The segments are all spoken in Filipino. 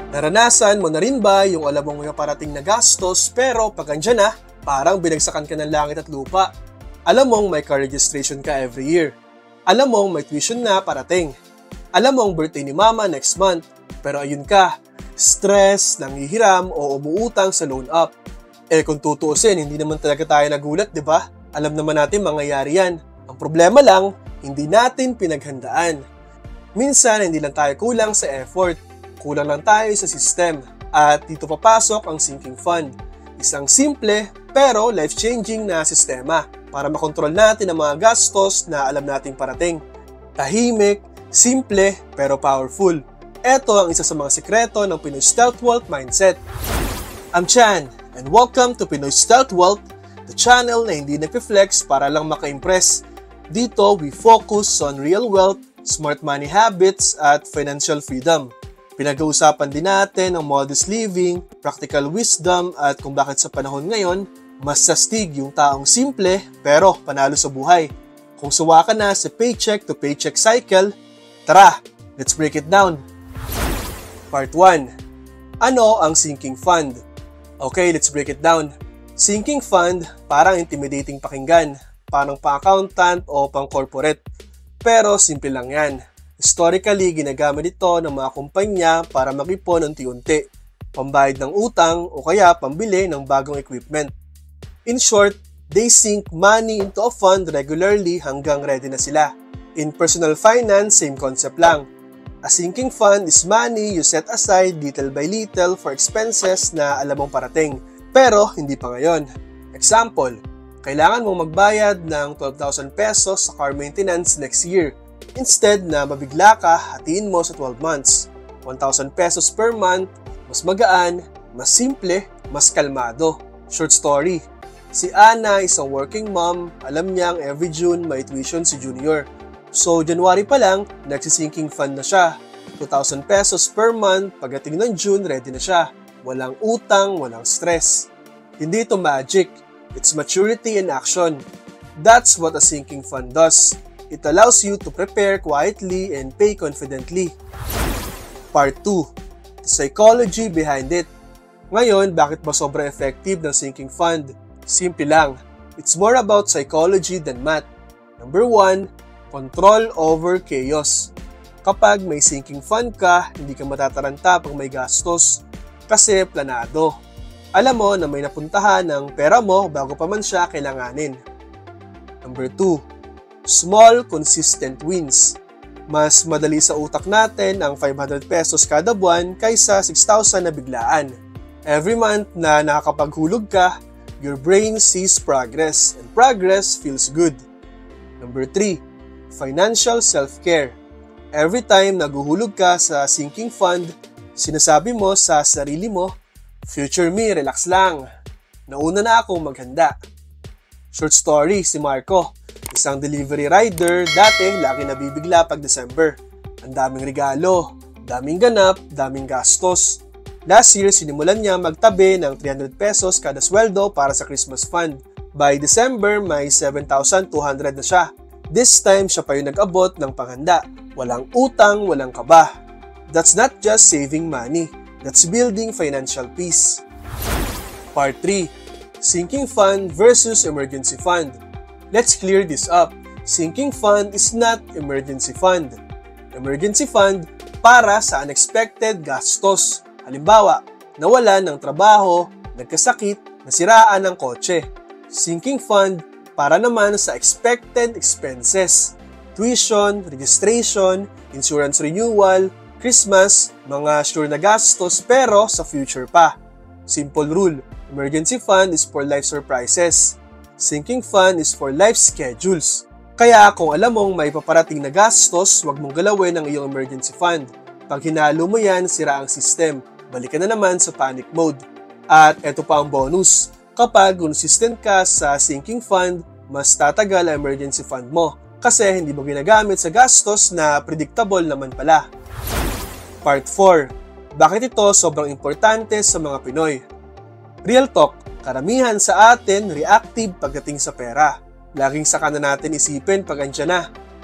Naranasan mo na rin ba yung alam mong may parating na gastos pero pag andyan na, parang binagsakan ka ng langit at lupa? Alam mong may car registration ka every year. Alam mong may tuition na parating. Alam mong birthday ni mama next month. Pero ayun ka, stress, nanghihiram o umuutang sa loan up. Kung tutuusin, hindi naman talaga tayo nagulat, di ba? Alam naman natin mangyayari yan. Ang problema lang, hindi natin pinaghandaan. Minsan, hindi lang tayo kulang sa effort. Kulang lang tayo sa system. At dito papasok ang sinking fund. Isang simple pero life-changing na sistema para makontrol natin ang mga gastos na alam nating parating. Tahimik, simple pero powerful. Ito ang isa sa mga sikreto ng Pinoy Stealth Wealth Mindset. I'm Chan and welcome to Pinoy Stealth Wealth, the channel na hindi nagpe-flex para lang maka-impress. Dito, we focus on real wealth, smart money habits at financial freedom. Pinag-uusapan din natin ang modest living, practical wisdom at kung bakit sa panahon ngayon, mas sastig yung taong simple pero panalo sa buhay. Kung suwa ka na sa paycheck to paycheck cycle, tara, let's break it down. Part 1. Ano ang sinking fund? Okay, let's break it down. Sinking fund, parang intimidating pakinggan, parang pang-accountant o pang-corporate. Pero simple lang yan. Historically, ginagamit ito ng mga kumpanya para mag-ipon unti-unti, pambayad ng utang o kaya pambili ng bagong equipment. In short, they sink money into a fund regularly hanggang ready na sila. In personal finance, same concept lang. A sinking fund is money you set aside little by little for expenses na alam mong parating, pero hindi pa ngayon. Example, kailangan mong magbayad ng 12,000 pesos sa car maintenance next year. Instead na mabigla ka, hatiin mo sa 12 months. 1,000 pesos per month, mas magaan, mas simple, mas kalmado. Short story. Si Ana, isang working mom, alam niyang every June may tuition si Junior. So, January pa lang, nagsisinking fund na siya. 2,000 pesos per month, pagdating ng June, ready na siya. Walang utang, walang stress. Hindi ito magic. It's maturity in action. That's what a sinking fund does. It allows you to prepare quietly and pay confidently. Part 2. The psychology behind it. Ngayon, bakit ba sobrang effective ng sinking fund? Simple lang. It's more about psychology than math. Number 1, control over chaos. Kapag may sinking fund ka, hindi ka matataranta pag may gastos kasi planado. Alam mo na may napuntahan ng pera mo bago pa man siya kailanganin. Number 2, small, consistent wins. Mas madali sa utak natin ang 500 pesos kada buwan kaysa 6,000 na biglaan. Every month na nakakapaghulog ka, your brain sees progress and progress feels good. Number 3, financial self-care. Every time naguhulog ka sa sinking fund, sinasabi mo sa sarili mo, future me, relax lang. Nauna na akong maghanda. Short story, si Marco. Isang delivery rider, dati lagi nabibigla pag December. Ang daming regalo, daming ganap, daming gastos. Last year, sinimulan niya magtabi ng 300 pesos kada sweldo para sa Christmas fund. By December, may 7,200 na siya. This time, siya pa yung nag-abot ng panghanda. Walang utang, walang kaba. That's not just saving money. That's building financial peace. Part 3. Sinking fund versus emergency fund. Let's clear this up. Sinking fund is not emergency fund. Emergency fund para sa unexpected gastos. Halimbawa, nawalan ng trabaho, nagkasakit, nasiraan ng kotse. Sinking fund para naman sa expected expenses. Tuition, registration, insurance renewal, Christmas, mga sure na gastos pero sa future pa. Simple rule, emergency fund is for life surprises. Sinking fund is for life schedules. Kaya kung alam mong may paparating na gastos, huwag mong galawin ang iyong emergency fund. Pag hinalo mo yan, sira ang system. Balik ka na naman sa panic mode. At eto pa ang bonus. Kapag consistent ka sa sinking fund, mas tatagal ang emergency fund mo kasi hindi mo ginagamit sa gastos na predictable naman pala. Part 4. Bakit ito sobrang importante sa mga Pinoy? Real talk. Karamihan sa atin reactive pagdating sa pera. Laging saka na natin isipin pag andyan na.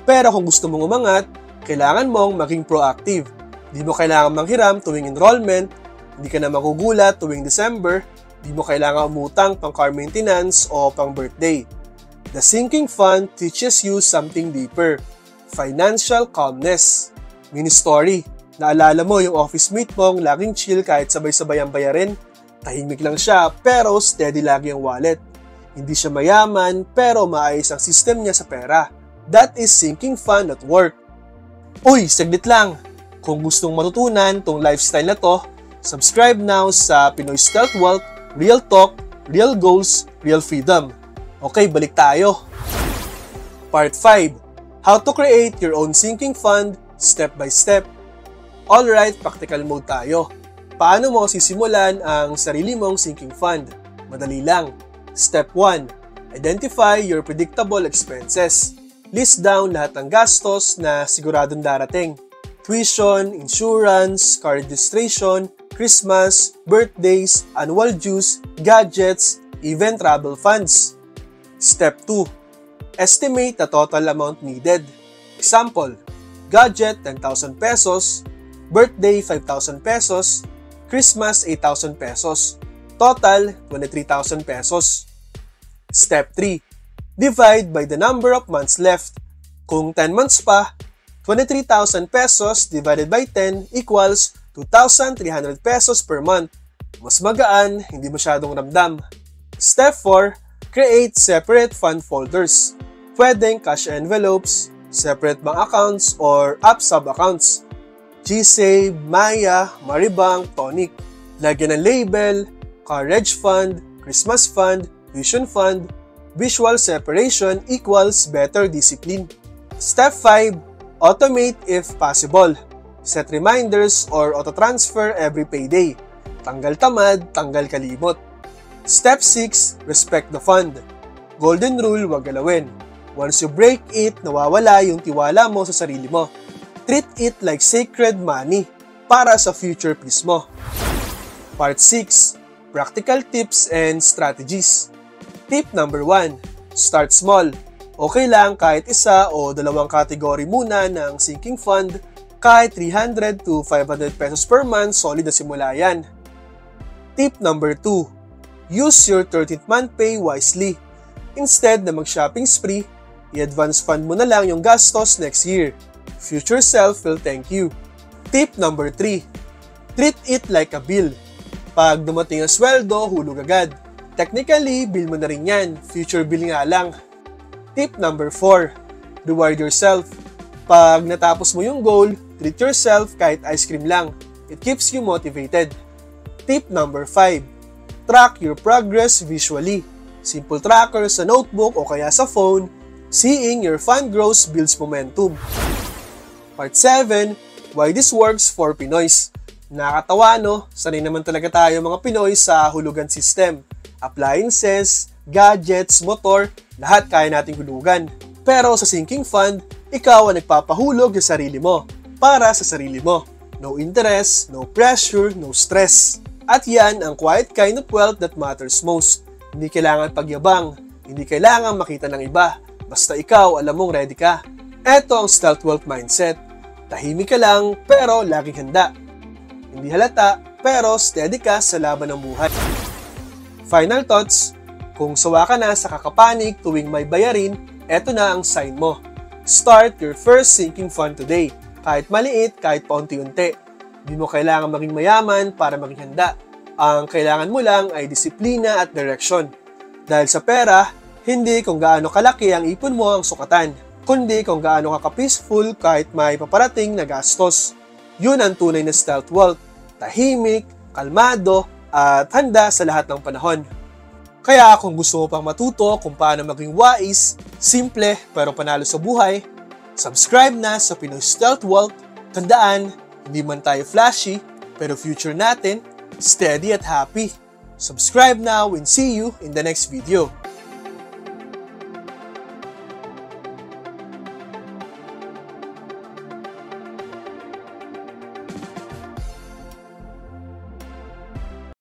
Pero kung gusto mong umangat, kailangan mong maging proactive. Di mo kailangan manghiram tuwing enrollment, hindi ka na magugulat tuwing December, di mo kailangan umutang pang car maintenance o pang birthday. The sinking fund teaches you something deeper, financial calmness. Mini story, naalala mo yung office mate mong laging chill kahit sabay-sabay ang bayarin? Tahimik lang siya pero steady lagi ang wallet. Hindi siya mayaman pero maayos ang system niya sa pera. That is sinking fund at work. Uy, saglit lang! Kung gustong matutunan tong lifestyle na to, subscribe now sa Pinoy Stealth Wealth, Real Talk, Real Goals, Real Freedom. Okay, balik tayo. Part 5. How to create your own sinking fund step by step. Alright, practical mode tayo. Paano mo sisimulan ang sarili mong sinking fund? Madali lang. Step 1. Identify your predictable expenses. List down lahat ng gastos na siguradong darating. Tuition, insurance, car registration, Christmas, birthdays, annual dues, gadgets, even travel funds. Step 2. Estimate the total amount needed. Example, gadget 10,000 pesos, birthday 5,000 pesos, Christmas 8,000 pesos. Total 23,000 pesos. Step 3. Divide by the number of months left. Kung 10 months pa, 23,000 pesos divided by 10 equals 2,300 pesos per month. Mas magaan, hindi masyadong ramdam. Step 4. Create separate fund folders. Pwedeng cash envelopes, separate bank accounts, or app sub-accounts. GSave, Maya, Maribank, Tonic. Lagyan ng label, car reg fund, Christmas fund, tuition fund. Visual separation equals better discipline. Step 5. Automate if possible. Set reminders or auto-transfer every payday. Tanggal tamad, tanggal kalimot. Step 6. Respect the fund. Golden rule, wag galawin. Once you break it, nawawala yung tiwala mo sa sarili mo. Treat it like sacred money para sa future peace mo. Part 6. Practical tips and strategies. Tip number 1. Start small. Okay lang kahit isa o dalawang kategory muna ng sinking fund, kahit 300 to 500 pesos per month, solid na simula yan. Tip number 2. Use your 13th month pay wisely. Instead na mag-shopping spree, i-advance fund mo na lang yung gastos next year. Future self will thank you. Tip number 3. Treat it like a bill. Pag dumating ang sweldo, hulog agad. Technically, bill mo na rin yan. Future bill nga lang. Tip number 4. Reward yourself. Pag natapos mo yung goal, treat yourself kahit ice cream lang. It keeps you motivated. Tip number 5. Track your progress visually. Simple tracker sa notebook o kaya sa phone. Seeing your fund grows builds momentum. Part 7. Why this works for Pinoys. Nakakatawa no? Sanay naman talaga tayo mga Pinoy sa hulugan system. Appliances, gadgets, motor, lahat kaya nating hulugan. Pero sa sinking fund, ikaw ang nagpapahulog sa sarili mo, para sa sarili mo. No interest, no pressure, no stress. At yan ang quiet kind of wealth that matters most. Hindi kailangan pagyabang, hindi kailangan makita ng iba. Basta ikaw, alam mong ready ka. Eto ang stealth wealth mindset. Tahimik ka lang, pero laging handa. Hindi halata, pero steady ka sa laban ng buhay. Final thoughts. Kung sawa ka na sa kakapanik tuwing may bayarin, eto na ang sign mo. Start your first sinking fund today. Kahit maliit, kahit paunti-unti. Di mo kailangan maging mayaman para maging handa. Ang kailangan mo lang ay disiplina at direksyon. Dahil sa pera, hindi kung gaano kalaki ang ipon mo ang sukatan, kundi kung gaano ka ka-peaceful kahit may paparating na gastos. Yun ang tunay na stealth wealth. Tahimik, kalmado, at handa sa lahat ng panahon. Kaya kung gusto mo pang matuto kung paano maging wise, simple pero panalo sa buhay, subscribe na sa Pinoy Stealth Wealth. Tandaan, hindi man tayo flashy, pero future natin, steady at happy. Subscribe now and see you in the next video.